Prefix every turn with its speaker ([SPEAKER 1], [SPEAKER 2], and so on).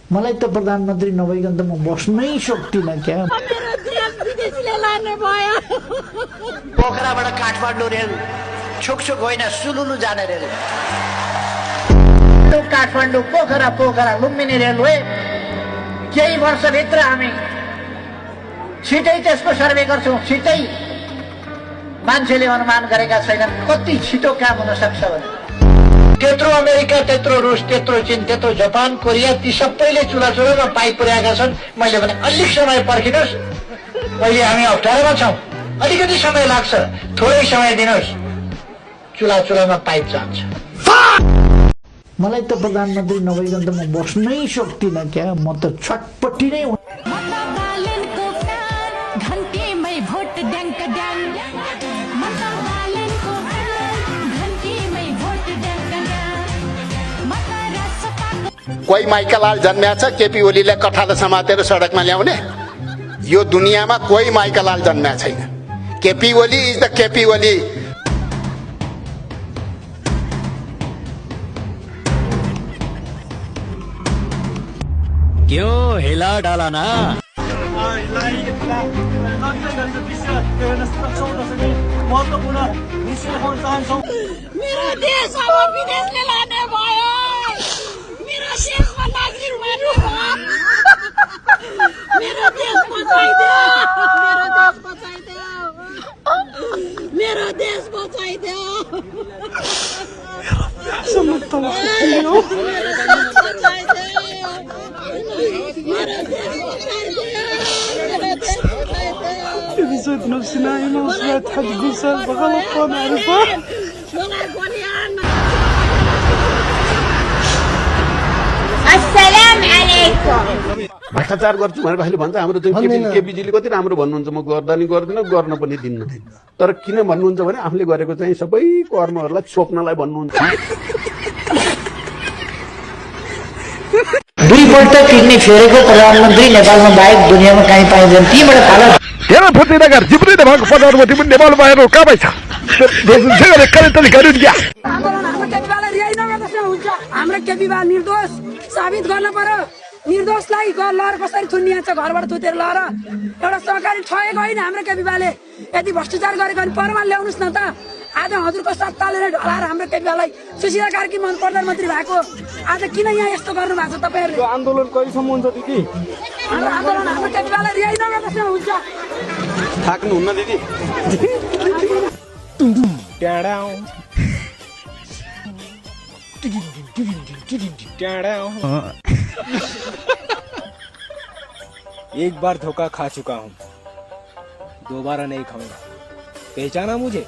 [SPEAKER 1] मलाई त प्रधानमन्त्री नभइकन त म बस्नै सक्दिनँ क्या।
[SPEAKER 2] पोखराबाट काठमाडौँ रेल छुकछुक होइन सुलुलु जाने रेल, काठमाडौँ पोखरा पोखरा लुम्बिनी रेलवे केही वर्षभित्र हामी छिटै त्यसको सर्वे गर्छौँ। छिटै मान्छेले अनुमान गरेका छैनन् कति छिटो काम हुन सक्छ भने। त्यत्रो अमेरिका, त्यत्रो रुस, त्यत्रो चीन, त्यत्रो जापान, कोरिया ती सबैले चुला चुलामा पाइप पुर्याएका छन्। मैले भने अलिक समय पर्खिनुहोस्, अहिले हामी अप्ठ्यारोमा छौँ, अलिकति समय लाग्छ, थोरै समय दिनुहोस्, चुला चुलामा पाइप जान्छ।
[SPEAKER 1] मलाई त प्रधानमन्त्री नभइकन त म बस्नै सक्दिनँ क्या। म त छटपट्टि नै
[SPEAKER 3] कोही माइकालाल जन्म्या छ केपी ओलीले कठालो समातेर सडकमा ल्याउने? यो दुनियाँमा कोही माइकालाल जन्म्या छैन। KP Oli is the KP Oli.
[SPEAKER 4] क्यों हिला डाला ना?
[SPEAKER 5] मेरो देश अब विदेशले लाने भयो। मेरो देशमा नागरिक मान्नु भयो। मेरो देश बचाइदेऊ, मेरो देश बचाइदेऊ, मेरो देश बचाइदेऊ।
[SPEAKER 6] بزود نفسنا هنا وسمعت حد يقول سالفة غلط وانا اعرفها.
[SPEAKER 5] السلام عليكم.
[SPEAKER 7] भ्रष्टाचार गर्छु भनेर अहिले भन्छ हाम्रो चाहिँ केपीजीले कति राम्रो भन्नुहुन्छ, म गर्दा नि गर्दिनँ, गर्न पनि दिन्न। तर किन भन्नुहुन्छ भने आफूले गरेको चाहिँ सबै कर्महरूलाई छोप्नलाई भन्नुहुन्छ।
[SPEAKER 2] दुईपल्ट किडनी फेरेको प्रधानमन्त्री नेपालमा बाहेक दुनियाँमा कहीँ पाइँदैन। तीबाट थाहा
[SPEAKER 8] हेर फुर्ती नगर, जिब्रै भएको प्रधानमन्त्री पनि नेपाल बाहिर कहाँ पाइन्छ?
[SPEAKER 9] हाम्रो केपीबा निर्दोष साबित गर्न पर्यो। निर्दोषलाई लहर कसरी थुनिन्छ? घरबाट थुतेर लहर एउटा सहकारी ठगेको होइन हाम्रो केपीबाले। यदि भ्रष्टाचार गरेको भने प्रमाण ल्याउनुहोस् न त। आज हजुरको सत्ताले नै ढलाएर हाम्रो केपीबालाई सुशीला कार्की प्रधानमन्त्री भएको आज किन यहाँ यस्तो गर्नु भएको छ तपाईँहरूले?
[SPEAKER 6] आन्दोलन कहिलेसम्म हुन्छ दिदी?
[SPEAKER 9] हाम्रो आन्दोलन हाम्रो केपीबालाई रिहाई नगर्दा हुन्छ।
[SPEAKER 7] थाक्नुहुन्न दिदी?
[SPEAKER 6] एक बार धोखा खा चुका हूँ, दोबारा नहीं खाऊंगा। पहचाना मुझे?